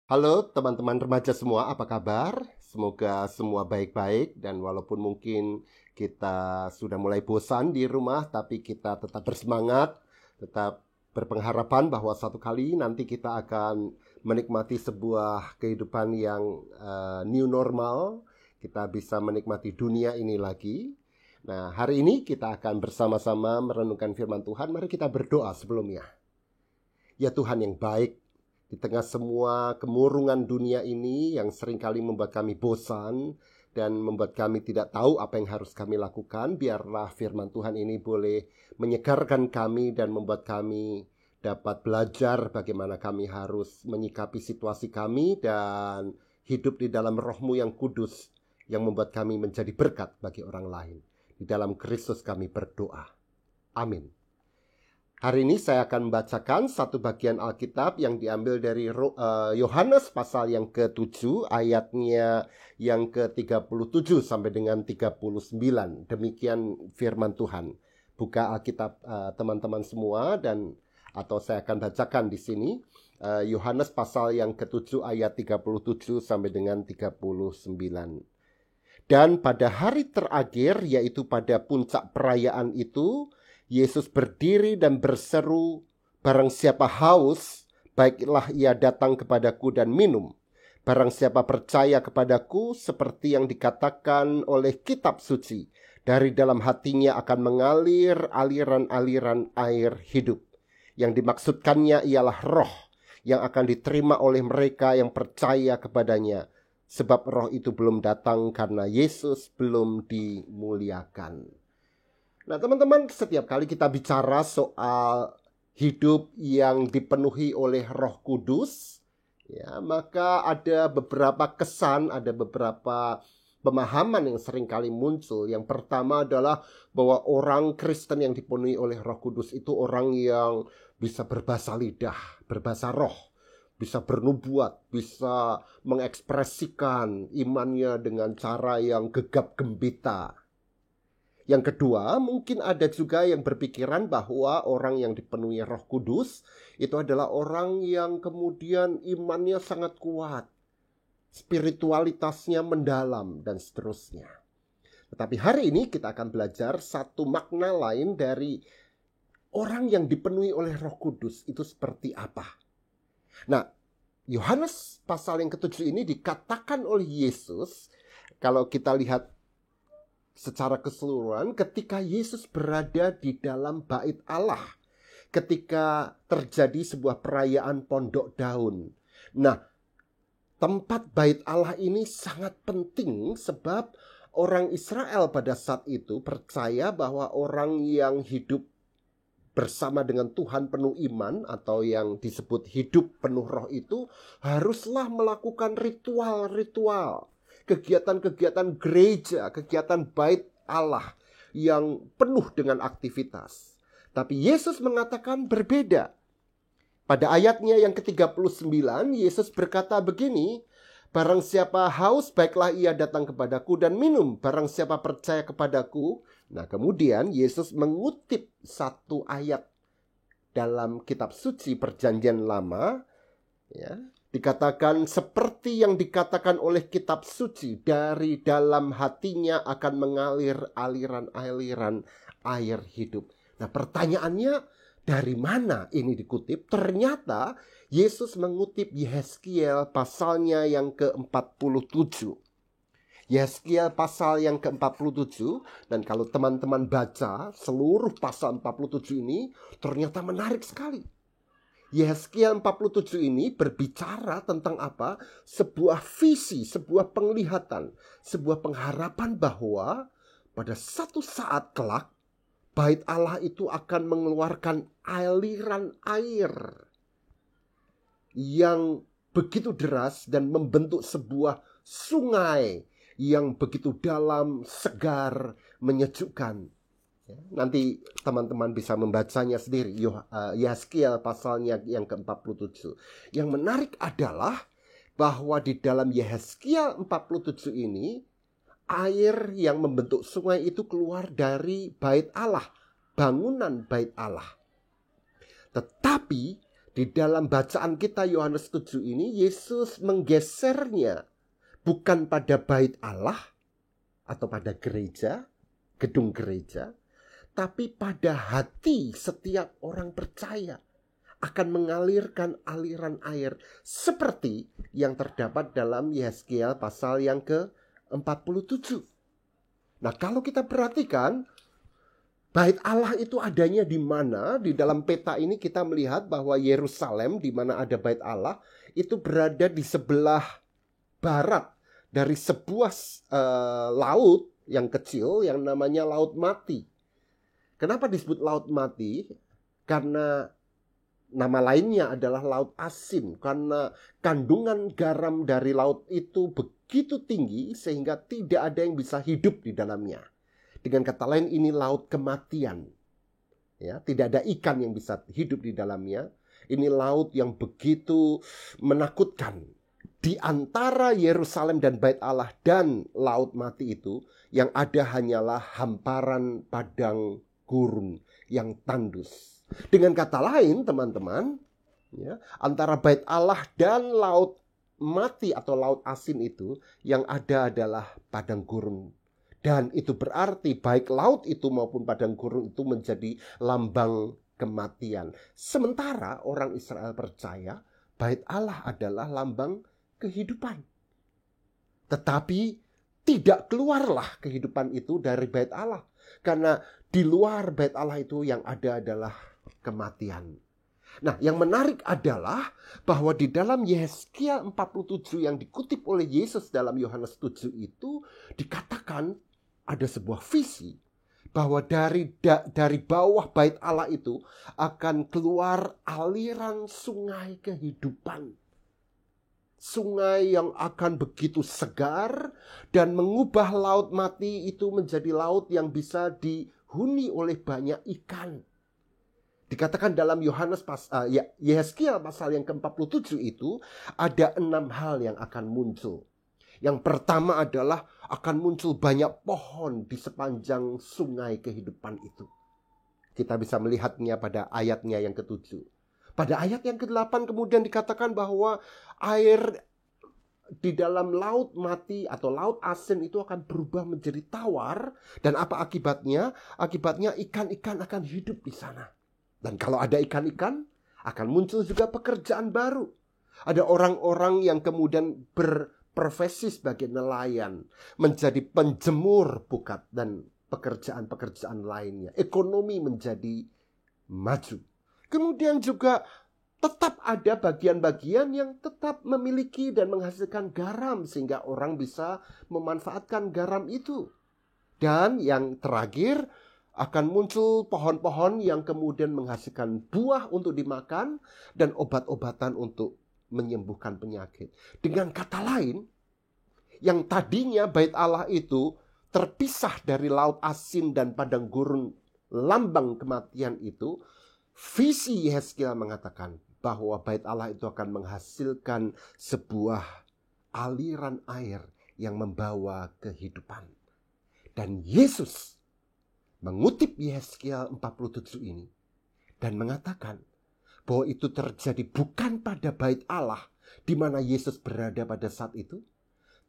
Halo teman-teman remaja semua, apa kabar? Semoga semua baik-baik dan walaupun mungkin kita sudah mulai bosan di rumah, tapi kita tetap bersemangat, tetap berpengharapan bahwa satu kali nanti kita akan menikmati sebuah kehidupan yang new normal. Kita bisa menikmati dunia ini lagi. Nah, hari ini kita akan bersama-sama merenungkan firman Tuhan. Mari kita berdoa sebelumnya. Ya Tuhan yang baik, di tengah semua kemurungan dunia ini yang seringkali membuat kami bosan dan membuat kami tidak tahu apa yang harus kami lakukan, biarlah firman Tuhan ini boleh menyegarkan kami dan membuat kami dapat belajar bagaimana kami harus menyikapi situasi kami dan hidup di dalam Roh-Mu yang kudus yang membuat kami menjadi berkat bagi orang lain. Di dalam Kristus kami berdoa. Amin. Hari ini saya akan membacakan satu bagian Alkitab yang diambil dari Yohanes pasal yang ke-7 ayatnya yang ke-37 sampai dengan 39. Demikian firman Tuhan. Buka Alkitab teman-teman semua atau saya akan bacakan di sini. Yohanes pasal yang ke-7 ayat 37 sampai dengan 39. Dan pada hari terakhir, yaitu pada puncak perayaan itu, Yesus berdiri dan berseru, "Barang siapa haus, baiklah ia datang kepadaku dan minum. Barang siapa percaya kepadaku, seperti yang dikatakan oleh kitab suci, dari dalam hatinya akan mengalir aliran-aliran air hidup." Yang dimaksudkannya ialah roh yang akan diterima oleh mereka yang percaya kepadanya. Sebab roh itu belum datang karena Yesus belum dimuliakan. Nah teman-teman, setiap kali kita bicara soal hidup yang dipenuhi oleh Roh Kudus, ya, maka ada beberapa kesan, ada beberapa pemahaman yang sering kali muncul. Yang pertama adalah bahwa orang Kristen yang dipenuhi oleh Roh Kudus itu orang yang bisa berbahasa lidah, berbahasa roh, bisa bernubuat, bisa mengekspresikan imannya dengan cara yang gegap gempita. Yang kedua, mungkin ada juga yang berpikiran bahwa orang yang dipenuhi Roh Kudus itu adalah orang yang kemudian imannya sangat kuat, spiritualitasnya mendalam, dan seterusnya. Tetapi hari ini kita akan belajar satu makna lain dari orang yang dipenuhi oleh Roh Kudus itu seperti apa. Nah, Yohanes pasal yang ke-7 ini dikatakan oleh Yesus, kalau kita lihat secara keseluruhan, ketika Yesus berada di dalam bait Allah, ketika terjadi sebuah perayaan pondok daun. Nah, tempat bait Allah ini sangat penting sebab orang Israel pada saat itu percaya bahwa orang yang hidup bersama dengan Tuhan penuh iman atau yang disebut hidup penuh roh itu haruslah melakukan ritual-ritual, kegiatan-kegiatan gereja, kegiatan bait Allah yang penuh dengan aktivitas. Tapi Yesus mengatakan berbeda. Pada ayatnya yang ke-39, Yesus berkata begini, "Barang siapa haus, baiklah ia datang kepadaku dan minum. Barang siapa percaya kepadaku." Nah, kemudian Yesus mengutip satu ayat dalam kitab suci Perjanjian Lama, ya. Dikatakan seperti yang dikatakan oleh kitab suci, dari dalam hatinya akan mengalir aliran-aliran air hidup. Nah, pertanyaannya, dari mana ini dikutip? Ternyata Yesus mengutip Yehezkiel pasalnya yang ke-47. Yehezkiel pasal yang ke-47, dan kalau teman-teman baca seluruh pasal 47 ini, ternyata menarik sekali. Yehezkiel 47 ini berbicara tentang apa? Sebuah visi, sebuah penglihatan, sebuah pengharapan bahwa pada satu saat kelak, bait Allah itu akan mengeluarkan aliran air yang begitu deras dan membentuk sebuah sungai yang begitu dalam, segar, menyejukkan. Nanti teman-teman bisa membacanya sendiri, Yehezkiel pasalnya yang ke-47. Yang menarik adalah bahwa di dalam Yehezkiel 47 ini, air yang membentuk sungai itu keluar dari bait Allah, bangunan bait Allah. Tetapi Di dalam bacaan kita Yohanes 7 ini, Yesus menggesernya bukan pada bait Allah atau pada gereja, gedung gereja, tapi pada hati setiap orang percaya akan mengalirkan aliran air seperti yang terdapat dalam Yehezkiel pasal yang ke-47. Nah, kalau kita perhatikan bait Allah itu adanya di mana? Di dalam peta ini kita melihat bahwa Yerusalem, di mana ada bait Allah, itu berada di sebelah barat dari sebuah laut yang kecil yang namanya Laut Mati. Kenapa disebut Laut Mati? Karena nama lainnya adalah Laut Asin. Karena kandungan garam dari laut itu begitu tinggi sehingga tidak ada yang bisa hidup di dalamnya. Dengan kata lain, ini laut kematian. Ya, tidak ada ikan yang bisa hidup di dalamnya. Ini laut yang begitu menakutkan. Di antara Yerusalem dan Bait Allah dan Laut Mati itu, yang ada hanyalah hamparan padang gurun yang tandus. Dengan kata lain, teman-teman, ya, antara Bait Allah dan Laut Mati atau Laut Asin itu, yang ada adalah padang gurun. Dan itu berarti baik laut itu maupun padang gurun itu menjadi lambang kematian. Sementara orang Israel percaya Bait Allah adalah lambang kehidupan. Tetapi tidak keluarlah kehidupan itu dari Bait Allah. Karena di luar Bait Allah itu yang ada adalah kematian. Nah, yang menarik adalah bahwa di dalam Yehezkiel 47 yang dikutip oleh Yesus dalam Yohanes 7 itu dikatakan ada sebuah visi bahwa dari bawah Bait Allah itu akan keluar aliran sungai kehidupan. Sungai yang akan begitu segar dan mengubah Laut Mati itu menjadi laut yang bisa dihuni oleh banyak ikan. Dikatakan dalam Yehezkiel pasal yang ke-47 itu ada 6 hal yang akan muncul. Yang pertama adalah akan muncul banyak pohon di sepanjang sungai kehidupan itu. Kita bisa melihatnya pada ayatnya yang ke-7. Pada ayat yang ke-8 kemudian dikatakan bahwa air di dalam Laut Mati atau Laut Asin itu akan berubah menjadi tawar. Dan apa akibatnya? Akibatnya ikan-ikan akan hidup di sana. Dan kalau ada ikan-ikan, akan muncul juga pekerjaan baru. Ada orang-orang yang kemudian berprofesi sebagai nelayan, menjadi penjemur pukat dan pekerjaan-pekerjaan lainnya. Ekonomi menjadi maju. Kemudian juga tetap ada bagian-bagian yang tetap memiliki dan menghasilkan garam sehingga orang bisa memanfaatkan garam itu. Dan yang terakhir, akan muncul pohon-pohon yang kemudian menghasilkan buah untuk dimakan dan obat-obatan untuk menyembuhkan penyakit. Dengan kata lain, yang tadinya Bait Allah itu terpisah dari Laut Asin dan padang gurun lambang kematian itu, visi Yehezkiel mengatakan bahwa Bait Allah itu akan menghasilkan sebuah aliran air yang membawa kehidupan. Dan Yesus mengutip Yehezkiel 47 ini dan mengatakan bahwa itu terjadi bukan pada Bait Allah di mana Yesus berada pada saat itu,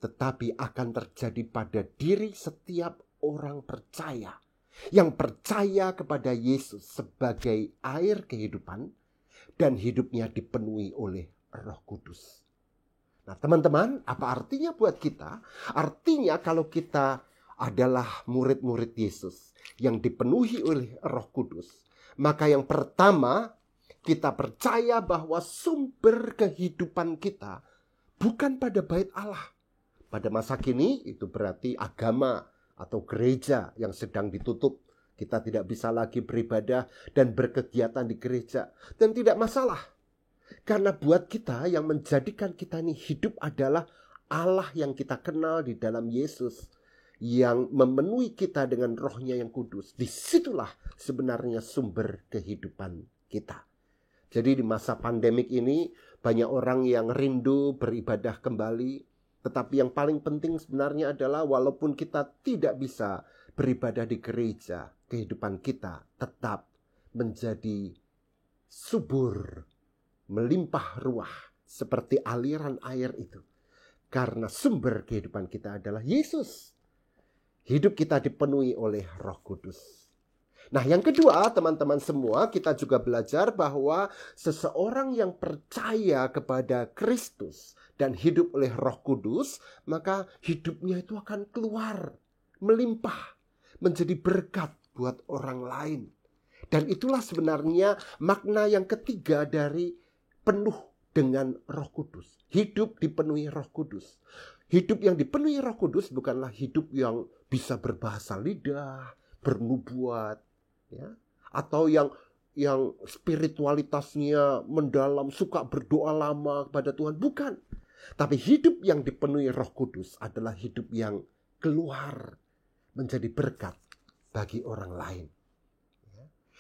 tetapi akan terjadi pada diri setiap orang percaya yang percaya kepada Yesus sebagai air kehidupan dan hidupnya dipenuhi oleh Roh Kudus. Nah, teman-teman, apa artinya buat kita? Artinya kalau kita adalah murid-murid Yesus yang dipenuhi oleh Roh Kudus, maka yang pertama kita percaya bahwa sumber kehidupan kita bukan pada Bait Allah. Pada masa kini itu berarti agama atau gereja yang sedang ditutup. Kita tidak bisa lagi beribadah dan berkegiatan di gereja. Dan tidak masalah. Karena buat kita yang menjadikan kita ini hidup adalah Allah yang kita kenal di dalam Yesus, yang memenuhi kita dengan Roh-Nya yang kudus. Disitulah sebenarnya sumber kehidupan kita. Jadi di masa pandemik ini banyak orang yang rindu beribadah kembali. Tetapi yang paling penting sebenarnya adalah walaupun kita tidak bisa beribadah di gereja, kehidupan kita tetap menjadi subur melimpah ruah seperti aliran air itu. Karena sumber kehidupan kita adalah Yesus. Hidup kita dipenuhi oleh Roh Kudus. Nah, yang kedua, teman-teman semua, kita juga belajar bahwa seseorang yang percaya kepada Kristus dan hidup oleh Roh Kudus, maka hidupnya itu akan keluar, melimpah, menjadi berkat buat orang lain. Dan itulah sebenarnya makna yang ketiga dari penuh dengan Roh Kudus. Hidup dipenuhi Roh Kudus. Hidup yang dipenuhi Roh Kudus bukanlah hidup yang bisa berbahasa lidah, bernubuat, ya, atau yang spiritualitasnya mendalam, suka berdoa lama kepada Tuhan. Bukan. Tapi hidup yang dipenuhi Roh Kudus adalah hidup yang keluar menjadi berkat bagi orang lain.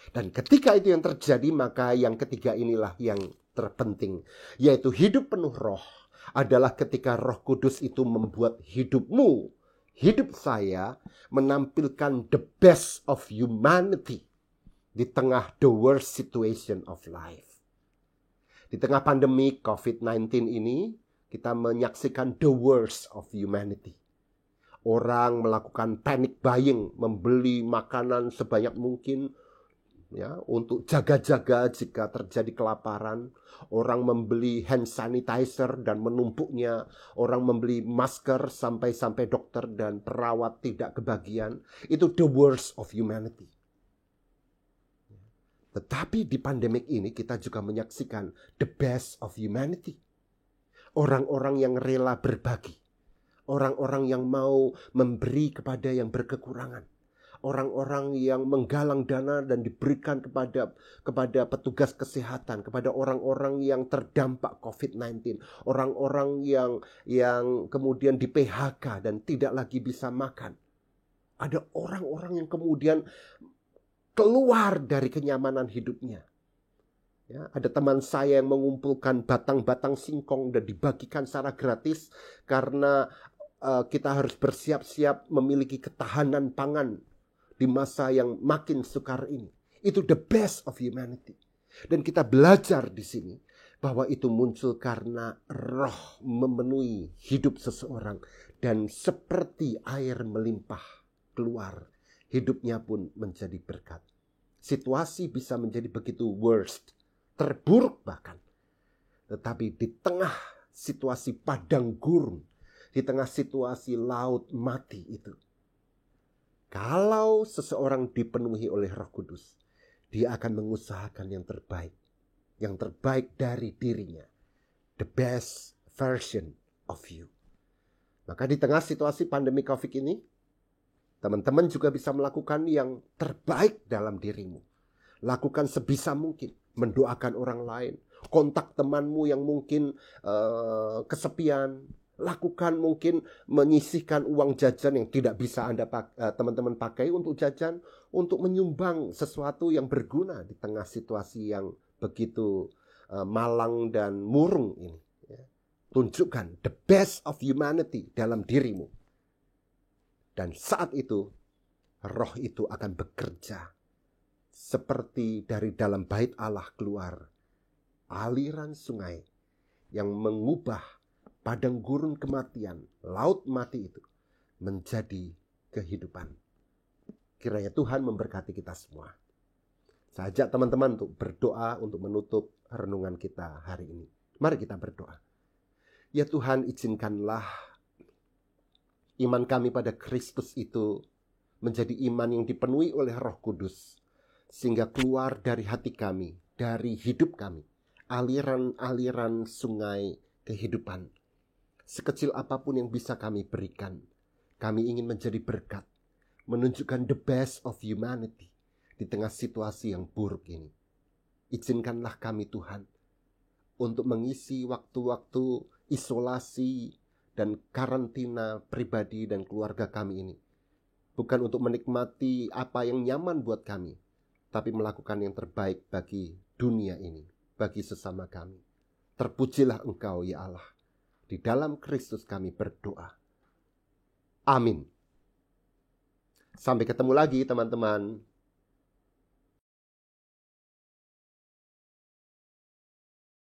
Dan ketika itu yang terjadi, maka yang ketiga inilah yang terpenting, yaitu hidup penuh roh adalah ketika Roh Kudus itu membuat hidupmu, hidup saya, menampilkan the best of humanity di tengah the worst situation of life. Di tengah pandemi COVID-19 ini, kita menyaksikan the worst of humanity. Orang melakukan panic buying, membeli makanan sebanyak mungkin, ya, untuk jaga-jaga jika terjadi kelaparan. Orang membeli hand sanitizer dan menumpuknya. Orang membeli masker sampai dokter dan perawat tidak kebagian. Itu the worst of humanity. Tetapi di pandemik ini kita juga menyaksikan the best of humanity. Orang-orang yang rela berbagi. Orang-orang yang mau memberi kepada yang berkekurangan. Orang-orang yang menggalang dana dan diberikan kepada petugas kesehatan, kepada orang-orang yang terdampak COVID-19, orang-orang yang kemudian di PHK dan tidak lagi bisa makan. Ada orang-orang yang kemudian keluar dari kenyamanan hidupnya. Ya, ada teman saya yang mengumpulkan batang-batang singkong dan dibagikan secara gratis karena kita harus bersiap-siap memiliki ketahanan pangan di masa yang makin sukar ini. Itu the best of humanity. Dan kita belajar di sini bahwa itu muncul karena roh memenuhi hidup seseorang. Dan seperti air melimpah keluar, hidupnya pun menjadi berkat. Situasi bisa menjadi begitu worst, terburuk bahkan. Tetapi di tengah situasi padang gurun, di tengah situasi laut mati itu, kalau seseorang dipenuhi oleh Roh Kudus, dia akan mengusahakan yang terbaik dari dirinya, the best version of you. Maka di tengah situasi pandemi COVID ini, teman-teman juga bisa melakukan yang terbaik dalam dirimu. Lakukan sebisa mungkin, mendoakan orang lain, kontak temanmu yang mungkin kesepian. Lakukan mungkin menyisihkan uang jajan yang tidak bisa teman-teman pakai untuk jajan, untuk menyumbang sesuatu yang berguna di tengah situasi yang begitu malang dan murung ini. Ya. Tunjukkan the best of humanity dalam dirimu. Dan saat itu, roh itu akan bekerja seperti dari dalam bait Allah keluar aliran sungai yang mengubah padang gurun kematian, laut mati itu menjadi kehidupan. Kiranya Tuhan memberkati kita semua. Saya ajak teman-teman untuk berdoa untuk menutup renungan kita hari ini. Mari kita berdoa. Ya Tuhan, izinkanlah iman kami pada Kristus itu menjadi iman yang dipenuhi oleh Roh Kudus, sehingga keluar dari hati kami, dari hidup kami, aliran-aliran sungai kehidupan. Sekecil apapun yang bisa kami berikan, kami ingin menjadi berkat, menunjukkan the best of humanity di tengah situasi yang buruk ini. Izinkanlah kami Tuhan untuk mengisi waktu-waktu isolasi dan karantina pribadi dan keluarga kami ini. Bukan untuk menikmati apa yang nyaman buat kami, tapi melakukan yang terbaik bagi dunia ini, bagi sesama kami. Terpujilah Engkau ya Allah. Di dalam Kristus kami berdoa. Amin. Sampai ketemu lagi teman-teman.